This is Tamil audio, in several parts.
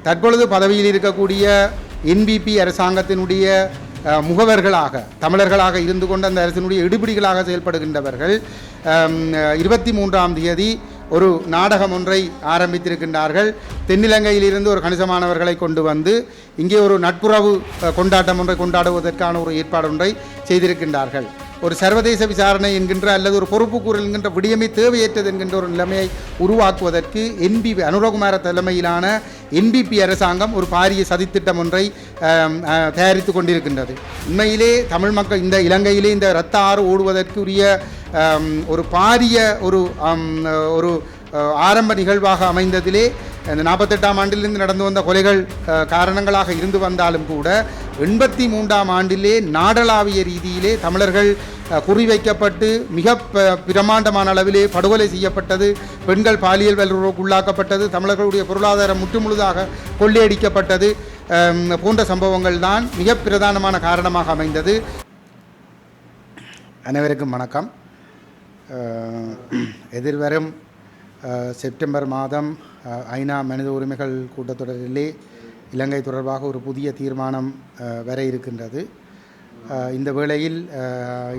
தற்பொழுது பதவியில் இருக்கக்கூடிய என்பிபி அரசாங்கத்தினுடைய முகவர்களாக தமிழர்களாக இருந்து கொண்டு அந்த அரசினுடைய எடுபிடிகளாக செயல்படுகின்றவர்கள் 23ஆம் தேதி ஒரு நாடகம் ஒன்றை ஆரம்பித்திருக்கின்றார்கள். தென்னிலங்கையிலிருந்து ஒரு கணிசமானவர்களை கொண்டு வந்து இங்கே ஒரு நட்புறவு கொண்டாட்டம் ஒன்றை கொண்டாடுவதற்கான ஒரு ஏற்பாடு ஒன்றை செய்திருக்கின்றார்கள். ஒரு சர்வதேச விசாரணை என்கின்ற அல்லது ஒரு பொறுப்புக்கூறல் என்கின்ற விடயமே தேவையற்றது என்கின்ற ஒரு நிலைமையை உருவாக்குவதற்கு அனுரகுமார தலைமையிலான என்பிபி அரசாங்கம் ஒரு பாரிய சதித்திட்டம் ஒன்றை தயாரித்து கொண்டிருக்கின்றது. உண்மையிலே தமிழ் மக்கள் இந்த இலங்கையிலே இந்த இரத்த ஆறு ஓடுவதற்குரிய ஒரு பாரிய ஒரு ஆரம்ப நிகழ்வாக அமைந்ததிலே இந்த 48ஆம் ஆண்டிலிருந்து நடந்து வந்த கொலைகள் காரணங்களாக இருந்து வந்தாலும் கூட 83ஆம் ஆண்டிலே நாடளாவிய ரீதியிலே தமிழர்கள் குறிவைக்கப்பட்டு மிக பிரமாண்டமான அளவிலே படுகொலை செய்யப்பட்டது, பெண்கள் பாலியல் வல்லுறவுக்கு உள்ளாக்கப்பட்டது, தமிழர்களுடைய பொருளாதாரம் முற்றுமுழுதாக கொள்ளையடிக்கப்பட்டது போன்ற சம்பவங்கள் தான் மிக பிரதானமான காரணமாக அமைந்தது. அனைவருக்கும் வணக்கம். எதிர்வரும் செப்டம்பர் மாதம் ஐநா மனித உரிமைகள் கூட்டத்தொடரிலே இலங்கை தொடர்பாக ஒரு புதிய தீர்மானம் வர இருக்கின்றது. இந்த வேளையில்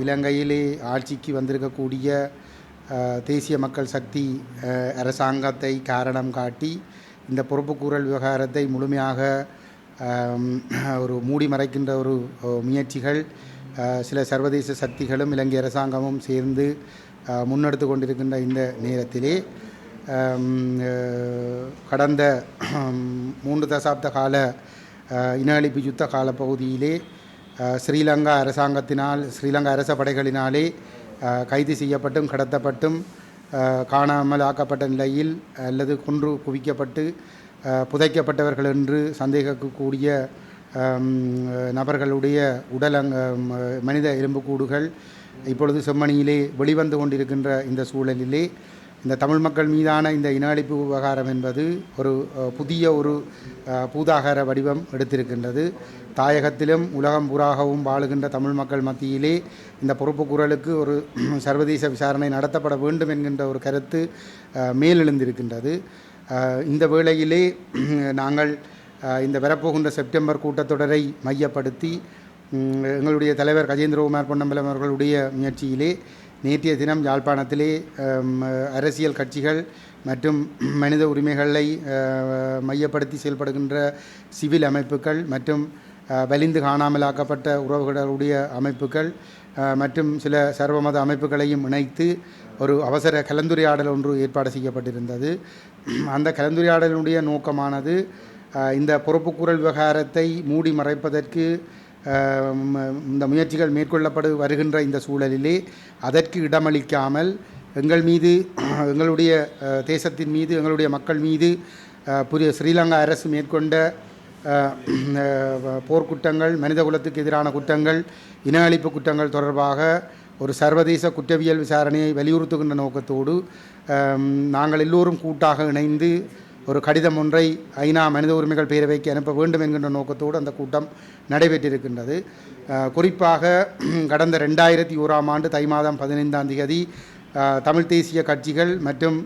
இலங்கையிலே ஆட்சிக்கு வந்திருக்கக்கூடிய தேசிய மக்கள் சக்தி அரசாங்கத்தை காரணம் காட்டி இந்த பொறுப்புக்கூறல் விவகாரத்தை முழுமையாக ஒரு மூடி மறைக்கின்ற ஒரு முயற்சிகள் சில சர்வதேச சக்திகளும் இலங்கை அரசாங்கமும் சேர்ந்து முன்னெடுத்து கொண்டிருக்கின்ற இந்த நேரத்திலே கடந்த 3 தசாப்த கால இன அழிப்பு யுத்த காலப்பகுதியிலே ஸ்ரீலங்கா அரசாங்கத்தினால் ஸ்ரீலங்கா அரச படைகளினாலே கைது செய்யப்பட்டும் கடத்தப்பட்டும் காணாமல் ஆக்கப்பட்ட நிலையில் அல்லது கொன்று குவிக்கப்பட்டு புதைக்கப்பட்டவர்கள் என்று சந்தேகிக்கக்கூடிய நபர்களுடைய மனித எலும்புக்கூடுகள் இப்பொழுது செம்மணியிலே வெளிவந்து கொண்டிருக்கின்ற இந்த சூழலிலே இந்த தமிழ் மக்கள் மீதான இந்த இன அழிப்பு விவகாரம் என்பது ஒரு புதிய ஒரு பூதாகார வடிவம் எடுத்திருக்கின்றது. தாயகத்திலும் உலகம் பூராகவும் வாழுகின்ற தமிழ் மக்கள் மத்தியிலே இந்த பொறுப்புக்கூறலுக்கு ஒரு சர்வதேச விசாரணை நடத்தப்பட வேண்டும் என்கின்ற ஒரு கருத்து மேலெழுந்திருக்கின்றது. இந்த வேளையிலே நாங்கள் இந்த வரப்போகின்ற செப்டம்பர் கூட்டத்தொடரை மையப்படுத்தி எங்களுடைய தலைவர் கஜேந்திரகுமார் பொன்னம்பலம் அவர்களுடைய முயற்சியிலே நேற்றைய தினம் யாழ்ப்பாணத்திலே அரசியல் கட்சிகள் மற்றும் மனித உரிமைகளை மையப்படுத்தி செயல்படுகின்ற சிவில் அமைப்புகள் மற்றும் வலிந்து காணாமலாக்கப்பட்ட உறவுகளுடைய அமைப்புகள் மற்றும் சில சர்வமத அமைப்புகளையும் இணைத்து ஒரு அவசர கலந்துரையாடல் ஒன்று ஏற்பாடு செய்யப்பட்டிருந்தது. அந்த கலந்துரையாடலுடைய நோக்கமானது இந்த பொறுப்புக்கூறல் விவகாரத்தை மூடி மறைப்பதற்கு இந்த முயற்சிகள் மேற்கொள்ளப்படு வருகின்ற இந்த சூழலிலே அதற்கு இடமளிக்காமல் எங்கள் மீது எங்களுடைய தேசத்தின் மீது எங்களுடைய மக்கள் மீது ஸ்ரீலங்கா அரசு மேற்கொண்ட போர்க்குற்றங்கள், மனித குலத்துக்கு எதிரான குற்றங்கள், இன அழிப்பு குற்றங்கள் தொடர்பாக ஒரு சர்வதேச குற்றவியல் விசாரணையை வலியுறுத்துகின்ற நோக்கத்தோடு நாங்கள் எல்லோரும் கூட்டாக இணைந்து ஒரு கடிதம் ஒன்றை ஐநா மனித உரிமைகள் பேரவைக்கு அனுப்ப வேண்டும் என்கின்ற நோக்கத்தோடு அந்த கூட்டம் நடைபெற்றிருக்கின்றது. குறிப்பாக கடந்த 2001ஆம் ஆண்டு தை மாதம் 15ஆம் தேதி தமிழ் தேசிய கட்சிகள் மற்றும்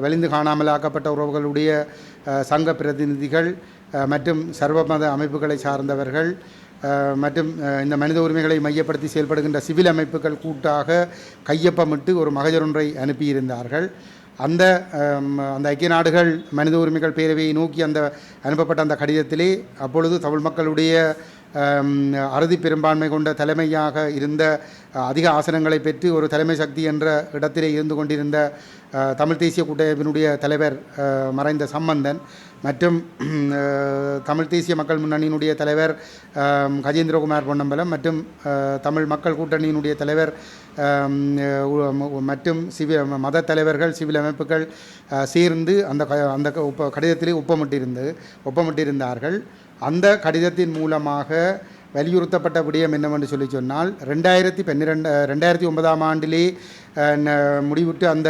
வலிந்து காணாமலாக்கப்பட்ட உறவுகளுடைய சங்க பிரதிநிதிகள் மற்றும் சர்வமத அமைப்புகளை சார்ந்தவர்கள் மற்றும் இந்த மனித உரிமைகளை மையப்படுத்தி செயல்படுகின்ற சிவில் அமைப்புகள் கூட்டாக கையொப்பமிட்டு ஒரு மகஜர் ஒன்றை அனுப்பியிருந்தார்கள். அந்த ஐக்கிய நாடுகள் மனித உரிமைகள் பேரவையை நோக்கி அனுப்பப்பட்ட அந்த கடிதத்திலே அப்பொழுது தமிழ் மக்களுடைய அறுதி பெரும்பான்மை கொண்ட தலைமையாக இருந்த அதிக ஆசனங்களை பெற்று ஒரு தலைமை சக்தி என்ற இடத்திலே இருந்து கொண்டிருந்த தமிழ் தேசிய கூட்டமைப்பினுடைய தலைவர் மறைந்த சம்பந்தன் மற்றும் தமிழ் தேசிய மக்கள் முன்னணியினுடைய தலைவர் கஜேந்திரகுமார் பொன்னம்பலம் மற்றும் தமிழ் மக்கள் கூட்டணியினுடைய தலைவர் மற்றும் மத தலைவர்கள் சிவில் அமைப்புகள் சேர்ந்து அந்த கடிதத்திலே ஒப்பமிட்டிருந்தார்கள். அந்த கடிதத்தின் மூலமாக வலியுறுத்தப்பட்ட விடயம் என்னவென்று சொன்னால் 2009ஆம் ஆண்டிலே முடிவுட்டு அந்த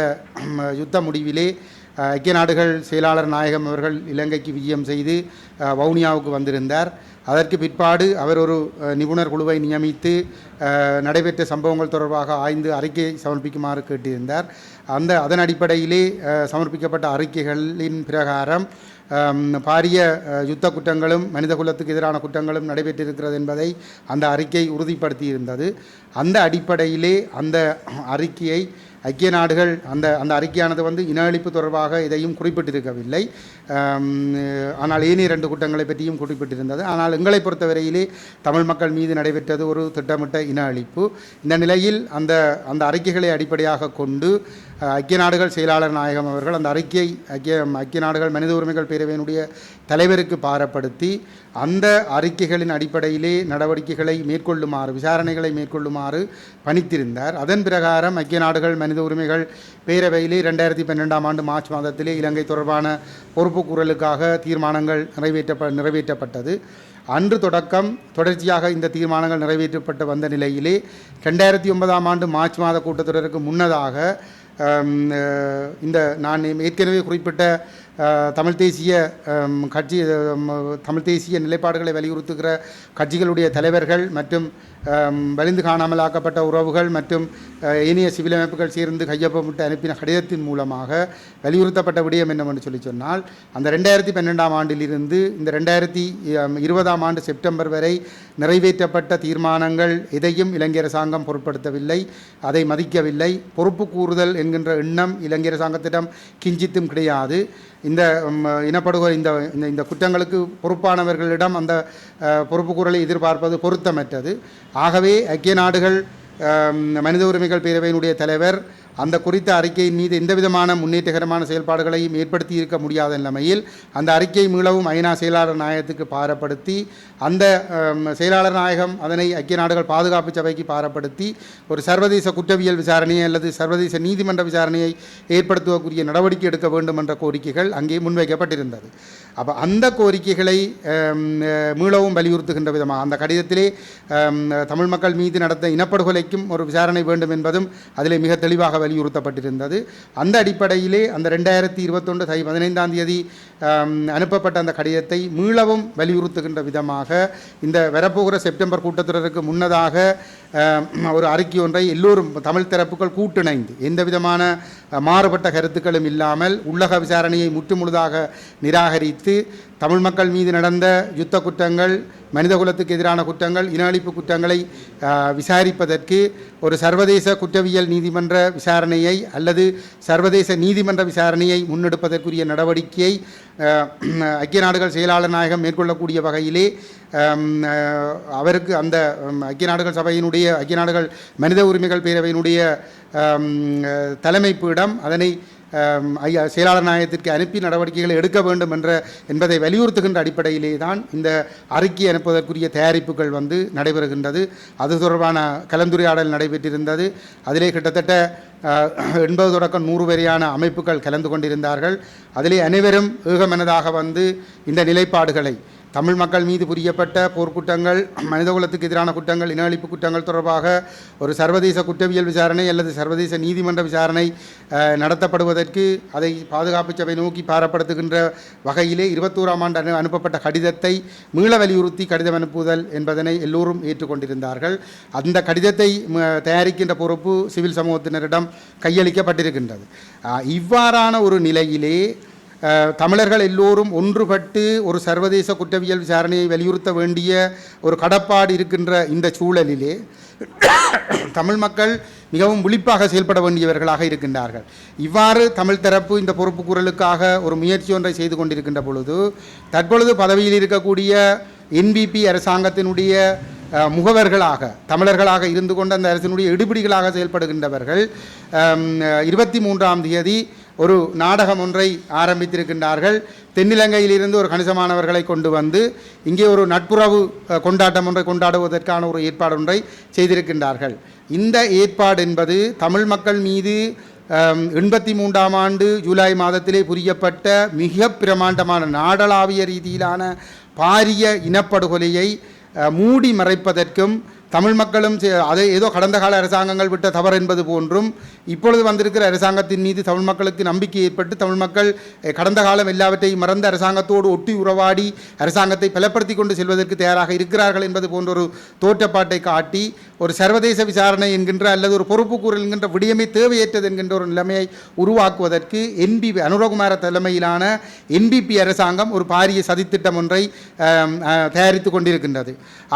யுத்த முடிவிலே ஐக்கிய நாடுகள் செயலாளர் நாயகம் அவர்கள் இலங்கைக்கு விஜயம் செய்து வவுனியாவுக்கு வந்திருந்தார். அதற்கு பிற்பாடு அவர் ஒரு நிபுணர் குழுவை நியமித்து நடைபெற்ற சம்பவங்கள் தொடர்பாக ஆய்ந்து அறிக்கையை சமர்ப்பிக்குமாறு கேட்டிருந்தார். அதன் அடிப்படையிலே சமர்ப்பிக்கப்பட்ட அறிக்கைகளின் பிரகாரம் பாரிய யுத்த குற்றங்களும் மனித குலத்துக்கு எதிரான குற்றங்களும் நடைபெற்றிருக்கிறது என்பதை அந்த அறிக்கை உறுதிப்படுத்தியிருந்தது. அந்த அடிப்படையிலே அந்த அறிக்கையை ஐக்கிய நாடுகள் அந்த அறிக்கையானது இன அழிப்பு தொடர்பாக இதையும் குறிப்பிட்டிருக்கவில்லை. ஆனால் ஏனைய 2 குற்றங்களை பற்றியும் குறிப்பிட்டிருந்தது. ஆனால் எங்களை பொறுத்தவரையிலே தமிழ் மக்கள் மீது நடைபெற்றது ஒரு திட்டமிட்ட இன அழிப்பு. இந்த நிலையில் அந்த அறிக்கைகளை அடிப்படையாக கொண்டு ஐக்கிய நாடுகள் செயலாளர் நாயகம் அவர்கள் அந்த அறிக்கையை ஐக்கிய நாடுகள் மனித உரிமைகள் பேரவையினுடைய தலைவருக்கு பாரப்படுத்தி அந்த அறிக்கைகளின் அடிப்படையிலே நடவடிக்கைகளை மேற்கொள்ளுமாறு விசாரணைகளை மேற்கொள்ளுமாறு பணித்திருந்தார். அதன் பிரகாரம் ஐக்கிய நாடுகள் மனித உரிமைகள் பேரவையிலே 2012ஆம் ஆண்டு மார்ச் மாதத்திலே இலங்கை தொடர்பான பொறுப்புக்கூறலுக்காக தீர்மானங்கள் நிறைவேற்றப்பட்டது. அன்று தொடர்ச்சியாக இந்த தீர்மானங்கள் நிறைவேற்றப்பட்டு வந்த நிலையிலே 2009ஆம் ஆண்டு மார்ச் மாத கூட்டத்தொடருக்கு முன்னதாக இந்த நான் ஏற்கனவே குறிப்பிட்ட தமிழ் தேசிய கட்சி தமிழ் தேசிய நிலைப்பாடுகளை வலியுறுத்துகிற கட்சிகளுடைய தலைவர்கள் மற்றும் வலிந்து காணாமலாக்கப்பட்ட உறவுகள் மற்றும் ஏனைய சிவில் அமைப்புகள் சேர்ந்து கையொப்பமிட்டு அனுப்பின கடிதத்தின் மூலமாக வலியுறுத்தப்பட்ட விடயம் என்னவென்று சொன்னால் அந்த 2012ஆம் ஆண்டிலிருந்து இந்த 2020ஆம் ஆண்டு செப்டம்பர் வரை நிறைவேற்றப்பட்ட தீர்மானங்கள் எதையும் இலங்கை அரசாங்கம் பொருட்படுத்தவில்லை, அதை மதிக்கவில்லை. பொறுப்பு கூறுதல் என்கின்ற எண்ணம் இலங்கை அரசாங்கத்திடம் கிஞ்சித்தும் கிடையாது. இந்த இனப்படுகொலை இந்த குற்றங்களுக்கு பொறுப்பானவர்களிடம் அந்த பொறுப்பு கூறலை எதிர்பார்ப்பது பொருத்தமற்றது. ஆகவே ஐக்கிய நாடுகள் மனித உரிமைகள் பேரவையினுடைய தலைவர் அந்த குறித்த அறிக்கையின் மீது எந்தவிதமான முன்னேற்றகரமான செயல்பாடுகளையும் ஏற்படுத்தி இருக்க முடியாத நிலைமையில் அந்த அறிக்கை மீளவும் ஐநா செயலாளர் நாயகத்துக்கு பாரப்படுத்தி அந்த செயலாளர் நாயகம் அதனை ஐக்கிய நாடுகள் பாதுகாப்பு சபைக்கு பாரப்படுத்தி ஒரு சர்வதேச குற்றவியல் விசாரணையை அல்லது சர்வதேச நீதிமன்ற விசாரணையை ஏற்படுத்துவதற்குரிய நடவடிக்கை எடுக்க வேண்டும் என்ற கோரிக்கைகள் அங்கே முன்வைக்கப்பட்டிருந்தது. அப்போ அந்த கோரிக்கைகளை மீளவும் வலியுறுத்துகின்ற விதமாக அந்த கடிதத்திலே தமிழ் மக்கள் மீது நடந்த இனப்படுகொலைக்கும் ஒரு விசாரணை வேண்டும் என்பதும் அதிலே மிக தெளிவாக வலியுறுத்தப்பட்டிருந்தது. அந்த அடிப்படையிலே அந்த 2021 தை 15ஆம் தேதி அனுப்பப்பட்ட அந்த கடிதத்தை மீளவும் வலியுறுத்துகின்ற விதமாக இந்த வரப்போகிற செப்டம்பர் கூட்டத்தொடருக்கு முன்னதாக ஒரு அறிக்கை ஒன்றை எல்லோரும் தமிழ் தரப்புகள் கூட்டிணைந்து எந்த விதமான மாறுபட்ட கருத்துக்களும் இல்லாமல் உள்ளக விசாரணையை முற்றுமுழுதாக நிராகரித்து தமிழ் மக்கள் மீது நடந்த யுத்த குற்றங்கள், மனிதகுலத்துக்கு எதிரான குற்றங்கள், இன அழிப்பு குற்றங்களை விசாரிப்பதற்கு ஒரு சர்வதேச குற்றவியல் நீதிமன்ற விசாரணையை அல்லது சர்வதேச நீதிமன்ற விசாரணையை முன்னெடுப்பதற்குரிய நடவடிக்கையை ஐக்கிய நாடுகள் செயலாளர் நாயகம் மேற்கொள்ளக்கூடிய வகையிலே அவருக்கு அந்த ஐக்கிய நாடுகள் சபையினுடைய ஐக்கிய நாடுகள் மனித உரிமைகள் பேரவையினுடைய தலைமைப்பிடம் அதனை செயலாளர் நாயகத்திற்கு அனுப்பி நடவடிக்கைகளை எடுக்க வேண்டும் என்பதை வலியுறுத்துகின்ற அடிப்படையிலே தான் இந்த அறிக்கை அனுப்புவதற்குரிய தயாரிப்புகள் நடைபெறுகின்றது. அது தொடர்பான கலந்துரையாடல் நடைபெற்றிருந்தது. அதிலே கிட்டத்தட்ட 80 தொடக்கம் 100 வரையான அமைப்புகள் கலந்து கொண்டிருந்தார்கள். அதிலே அனைவரும் ஏகமனதாக இந்த நிலைப்பாடுகளை தமிழ் மக்கள் மீது புரியப்பட்ட போர்க்குற்றங்கள், மனிதகுலத்துக்கு எதிரான குற்றங்கள், இன அழிப்பு குற்றங்கள் தொடர்பாக ஒரு சர்வதேச குற்றவியல் விசாரணை அல்லது சர்வதேச நீதிமன்ற விசாரணை நடத்தப்படுவதற்கு அதை பாதுகாப்பு சபை நோக்கி பாரப்படுத்துகின்ற வகையிலே 21ஆம் ஆண்டு அனுப்பப்பட்ட கடிதத்தை மீள வலியுறுத்தி கடிதம் அனுப்புதல் என்பதனை எல்லோரும் ஏற்றுக்கொண்டிருந்தார்கள். அந்த கடிதத்தை தயாரிக்கின்ற பொறுப்பு சிவில் சமூகத்தினரிடம் கையளிக்கப்பட்டிருக்கின்றது. இவ்வாறான ஒரு நிலையிலே தமிழர்கள் எல்லோரும் ஒன்றுபட்டு ஒரு சர்வதேச குற்றவியல் விசாரணையை வலியுறுத்த வேண்டிய ஒரு கடப்பாடு இருக்கின்ற இந்த சூழலிலே தமிழ் மக்கள் மிகவும் விழிப்பாக செயல்பட வேண்டியவர்களாக இருக்கின்றார்கள். இவ்வாறு தமிழ் தரப்பு இந்த பொறுப்பு குரலுக்காக ஒரு முயற்சி ஒன்றை செய்து கொண்டிருக்கின்ற பொழுது தற்பொழுது பதவியில் இருக்கக்கூடிய என்பிபி அரசாங்கத்தினுடைய முகவர்களாக தமிழர்களாக இருந்து கொண்டு அந்த அரசினுடைய எடுபிடிகளாக செயல்படுகின்றவர்கள் 23ஆம் தேதி ஒரு நாடகம் ஒன்றை ஆரம்பித்திருக்கின்றார்கள். தென்னிலங்கையிலிருந்து ஒரு கணிசமானவர்களை கொண்டு இங்கே ஒரு நட்புறவு கொண்டாட்டம் ஒன்றை கொண்டாடுவதற்கான ஒரு ஏற்பாடு ஒன்றை செய்திருக்கின்றார்கள். இந்த ஏற்பாடு என்பது தமிழ் மக்கள் மீது 83ஆம் ஆண்டு ஜூலை மாதத்திலே புரியப்பட்ட மிக பிரமாண்டமான நாடளாவிய ரீதியிலான பாரிய இனப்படுகொலையை மூடி மறைப்பதற்கும் தமிழ் மக்களும் அதை ஏதோ கடந்த கால அரசாங்கங்கள் விட்ட தவறு என்பது போன்றும் இப்பொழுது வந்திருக்கிற அரசாங்கத்தின் மீது தமிழ் மக்களுக்கு நம்பிக்கை ஏற்பட்டு தமிழ் மக்கள் கடந்த காலம் எல்லாவற்றையும் மறந்து அரசாங்கத்தோடு ஒட்டி உறவாடி அரசாங்கத்தை பலப்படுத்தி கொண்டு செல்வதற்கு தயாராக இருக்கிறார்கள் என்பது போன்ற ஒரு தோற்றப்பாட்டை காட்டி ஒரு சர்வதேச விசாரணை என்கின்ற அல்லது ஒரு பொறுப்புக்கூறல் என்கின்ற விடயமே தேவையற்றது என்கின்ற ஒரு நிலைமையை உருவாக்குவதற்கு அனுரகுமார தலைமையிலான என்பிபி அரசாங்கம் ஒரு பாரிய சதித்திட்டம் ஒன்றை தயாரித்து கொண்டிருக்கின்றது.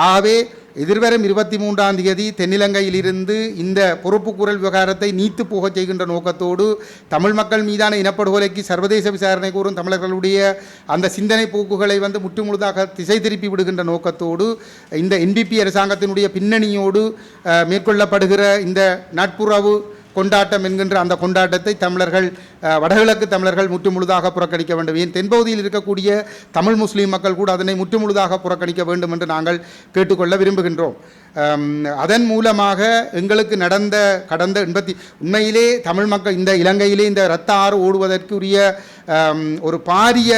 ஆகவே எதிர்வரும் 23ஆம் தேதி தென்னிலங்கையிலிருந்து இந்த பொறுப்புக்கூறல் விவகாரத்தை நீத்து போகச் செய்கின்ற நோக்கத்தோடு தமிழ் மக்கள் மீதான இனப்படுகொலைக்கு சர்வதேச விசாரணை கூறும் தமிழர்களுடைய அந்த சிந்தனை போக்குகளை முற்றுமுழுதாக திசை திருப்பி விடுகின்ற நோக்கத்தோடு இந்த என்பிபி அரசாங்கத்தினுடைய பின்னணியோடு மேற்கொள்ளப்படுகிற இந்த நட்புறவு கொண்டாட்டம் என்கின்ற அந்த கொண்டாட்டத்தை தமிழர்கள் வடகிழக்கு தமிழர்கள் முற்றுமுழுதாக புறக்கணிக்க வேண்டும். ஏன் தென்பகுதியில் இருக்கக்கூடிய தமிழ் முஸ்லீம் மக்கள் கூட அதனை முற்றுமுழுதாக புறக்கணிக்க வேண்டும் என்று நாங்கள் கேட்டுக்கொள்ள விரும்புகின்றோம். அதன் மூலமாக எங்களுக்கு கடந்த உண்மையிலே தமிழ் மக்கள் இந்த இலங்கையிலே இந்த இரத்த ஆறு ஓடுவதற்குரிய ஒரு பாரிய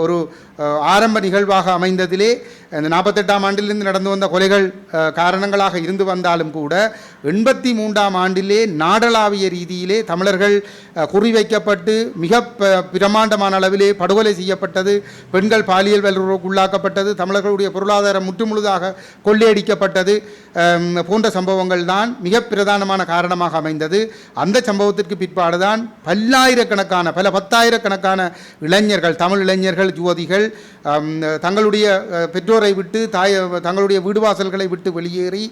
ஒரு ஆரம்ப நிகழ்வாக அமைந்ததிலே இந்த 48ஆம் ஆண்டிலிருந்து நடந்து வந்த கொலைகள் காரணங்களாக இருந்து வந்தாலும் கூட 83ஆம் ஆண்டிலே நாடளாவிய ரீதியிலே தமிழர்கள் குறிவைக்கப்பட்டு மிக பிரமாண்டமான அளவிலே படுகொலை செய்யப்பட்டது, பெண்கள் பாலியல் வல்லுறவுக்கு உள்ளாக்கப்பட்டது, தமிழர்களுடைய பொருளாதாரம் முற்றுமுழுதாக கொள்ளையடிக்கப்பட்டது போன்ற சம்பவங்கள் தான் மிக பிரதானமான காரணமாக அமைந்தது. அந்த சம்பவத்திற்கு பிற்பாடுதான் பல்லாயிரக்கணக்கான பல 10,000கணக்கான இளைஞர்கள் தமிழ் இளைஞர்கள் யுவதிகள் தங்களுடைய பெற்றோரை விட்டு தங்களுடைய வீடு வாசல்களை விட்டு வெளியேறி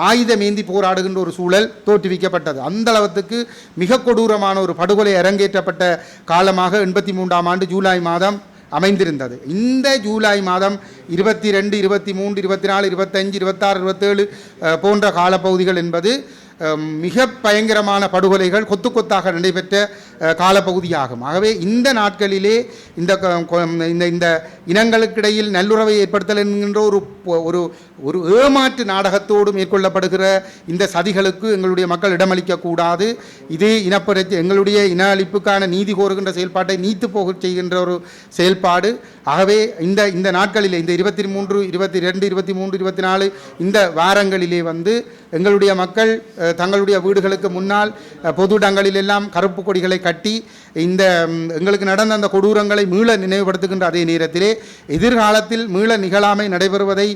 ஆயுதமேந்தி போராடுகின்ற ஒரு சூழல் தோற்றுவிக்கப்பட்டது. அந்த அளவுக்கு மிக கொடூரமான ஒரு படுகொலை அரங்கேற்றப்பட்ட காலமாக 83ஆம் ஆண்டு ஜூலை மாதம் அமைந்திருந்தது. இந்த ஜூலை மாதம் 22, 23, 24, 25, 26, 27 போன்ற காலப்பகுதிகள் என்பது மிக பயங்கரமான படுகொலைகள் கொத்து கொத்தாக நடைபெற்ற காலப்பகுதியாகும். ஆகவே இந்த நாட்களிலே இந்த இனங்களுக்கிடையில் நல்லுறவை ஏற்படுத்தல் என்கின்ற ஒரு ஒரு ஏமாற்று நாடகத்தோடு மேற்கொள்ளப்படுகிற இந்த சதிகளுக்கு எங்களுடைய மக்கள் இடமளிக்கக்கூடாது. இது எங்களுடைய இன அழிப்புக்கான நீதி கோருகின்ற செயல்பாட்டை நீத்து போக செய்கின்ற ஒரு செயல்பாடு. ஆகவே இந்த நாட்களிலே இந்த 23, 22, 23, 24 இந்த வாரங்களிலே எங்களுடைய மக்கள் தங்களுடைய வீடுகளுக்கு முன்னால் பொது இடங்களிலெல்லாம் கருப்பு கொடிகளை கட்டி இந்த எங்களுக்கு நடந்த அந்த கொடூரங்களை மீள நினைவுபடுத்துகின்ற அதே நேரத்திலே எதிர்காலத்தில் மீள நிகழாமை நடைபெறுவதை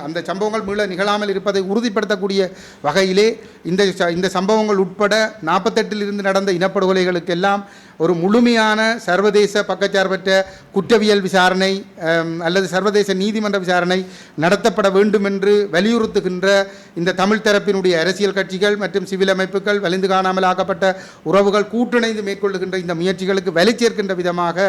அந்த சம்பவங்கள் மீள நிகழாமல் இருப்பதை உறுதிப்படுத்தக்கூடிய வகையிலே இந்த சம்பவங்கள் உட்பட 48 நடந்த இனப்படுகொலைகளுக்கெல்லாம் ஒரு முழுமையான சர்வதேச பக்கச்சார்பற்ற குற்றவியல் விசாரணை அல்லது சர்வதேச நீதிமன்ற விசாரணை நடத்தப்பட வேண்டும் என்று வலியுறுத்துகின்ற இந்த தமிழ் தரப்பினுடைய அரசியல் கட்சிகள் மற்றும் சிவில் அமைப்புகள் வலிந்து காணாமல் ஆக்கப்பட்ட உறவுகள் கூட்டிணைந்து மேற்கொள்ளுகின்ற இந்த முயற்சிகளுக்கு வலி சேர்க்கின்ற விதமாக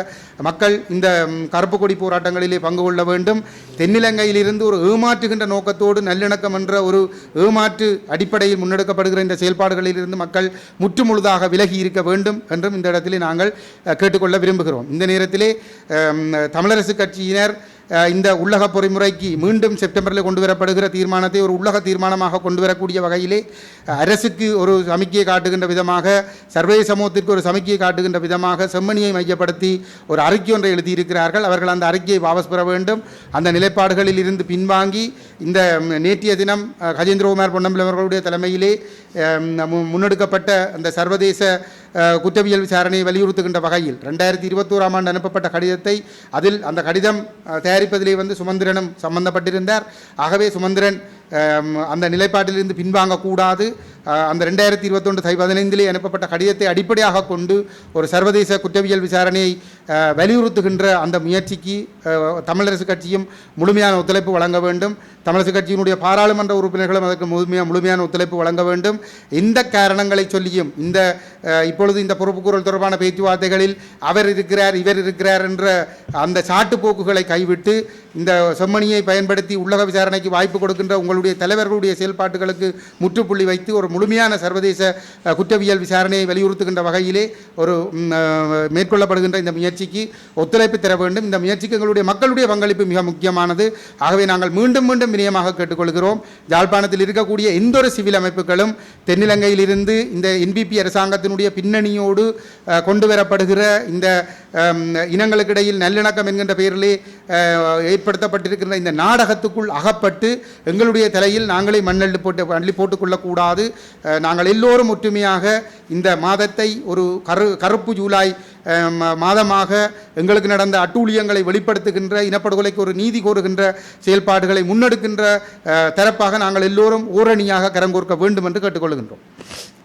மக்கள் இந்த கருப்பு கொடி போராட்டங்களிலே பங்கு கொள்ள வேண்டும். தென்னிலங்கையிலிருந்து ஒரு ஏமாற்றுகின்ற நோக்கத்தோடு நல்லிணக்கம் என்ற ஒரு ஏமாற்று அடிப்படையில் முன்னெடுக்கப்படுகிற இந்த செயல்பாடுகளிலிருந்து மக்கள் முற்றுமுழுதாக விலகி இருக்க வேண்டும் என்றும் இந்த இடத்திலே நாங்கள் கேட்டுக்கொள்ள விரும்புகிறோம். இந்த நேரத்திலே தமிழரசு கட்சியினர் இந்த உள்ளக பொறிமுறைக்கு மீண்டும் செப்டம்பரில் கொண்டு வரப்படுகிற தீர்மானத்தை ஒரு உள்ளக தீர்மானமாக கொண்டு வரக்கூடிய வகையிலே அரசுக்கு ஒரு சமிக்கையை காட்டுகின்ற விதமாக சர்வதேச சமூகத்திற்கு ஒரு சமிக்கையை காட்டுகின்ற விதமாக செம்மணியை மையப்படுத்தி ஒரு அறிக்கை ஒன்றை எழுதியிருக்கிறார்கள். அவர்கள் அந்த அறிக்கையை வாபஸ் பெற வேண்டும். அந்த நிலைப்பாடுகளில் இருந்து பின்வாங்கி இந்த நேற்றைய தினம் கஜேந்திரகுமார் பொன்னம்பலம் அவர்களுடைய தலைமையிலே முன்னெடுக்கப்பட்ட அந்த சர்வதேச குற்றவியல் விசாரணையை வலியுறுத்துகின்ற வகையில் 2021ஆம் ஆண்டு அனுப்பப்பட்ட கடிதத்தை அந்த கடிதம் தயாரிப்பதிலே சுமந்திரனும் சம்பந்தப்பட்டிருந்தார். ஆகவே சுமந்திரன் அந்த நிலைப்பாட்டிலிருந்து பின்வாங்கக்கூடாது. அந்த 2021 தை 15 அனுப்பப்பட்ட கடிதத்தை அடிப்படையாக கொண்டு ஒரு சர்வதேச குற்றவியல் விசாரணையை வலியுறுத்துகின்ற அந்த முயற்சிக்கு தமிழரசு கட்சியும் முழுமையான ஒத்துழைப்பு வழங்க வேண்டும். தமிழரசு கட்சியினுடைய பாராளுமன்ற உறுப்பினர்களும் அதற்கு முழுமையான ஒத்துழைப்பு வழங்க வேண்டும். எந்த காரணங்களை சொல்லியும் இப்பொழுது இந்த பொறுப்புக்கூறல் தொடர்பான பேச்சுவார்த்தைகளில் அவர் இருக்கிறார் இவர் இருக்கிறார் என்ற அந்த சாட்டுப்போக்குகளை கைவிட்டு இந்த செம்மணியை பயன்படுத்தி உள்ளக விசாரணைக்கு வாய்ப்பு கொடுக்கின்ற உங்களுடைய தலைவர்களுடைய செயல்பாட்டுகளுக்கு முற்றுப்புள்ளி வைத்து ஒரு முழுமையான சர்வதேச குற்றவியல் விசாரணையை வலியுறுத்துகின்ற வகையிலே ஒரு மேற்கொள்ளப்படுகின்ற இந்த முயற்சிக்கு ஒத்துழைப்பு தர வேண்டும். இந்த முயற்சிக்கு எங்களுடைய மக்களுடைய பங்களிப்பு மிக முக்கியமானது. ஆகவே நாங்கள் மீண்டும் வினயமாக கேட்டுக்கொள்கிறோம். யாழ்ப்பாணத்தில் இருக்கக்கூடிய எந்த ஒரு சிவில் அமைப்புகளும் தென்னிலங்கையிலிருந்து இந்த என்பிபி அரசாங்கத்தினுடைய பின்னணியோடு கொண்டு வரப்படுகிற இந்த இனங்களுக்கு இடையில் நல்லிணக்கம் என்கின்ற பெயரிலே ஏற்படுத்தப்பட்டிருக்கின்ற இந்த நாடகத்துக்குள் அகப்பட்டு எங்களுடைய தலையில் நாங்களே மண்ணள்ளி போட்டுக்கொள்ளக்கூடாது. நாங்கள் எல்லோரும் ஒற்றுமையாக இந்த மாதத்தை ஒரு கருப்பு ஜூலை மாதமாக எங்களுக்கு நடந்த அட்டூழியங்களை வெளிப்படுத்துகின்ற, இனப்படுகொலைக்கு ஒரு நீதி கோருகின்ற செயல்பாடுகளை முன்னெடுக்கின்ற தரப்பாக நாங்கள் எல்லோரும் ஓரணியாக கரம் கோர்க்க வேண்டும் என்று கேட்டுக்கொள்கின்றோம்.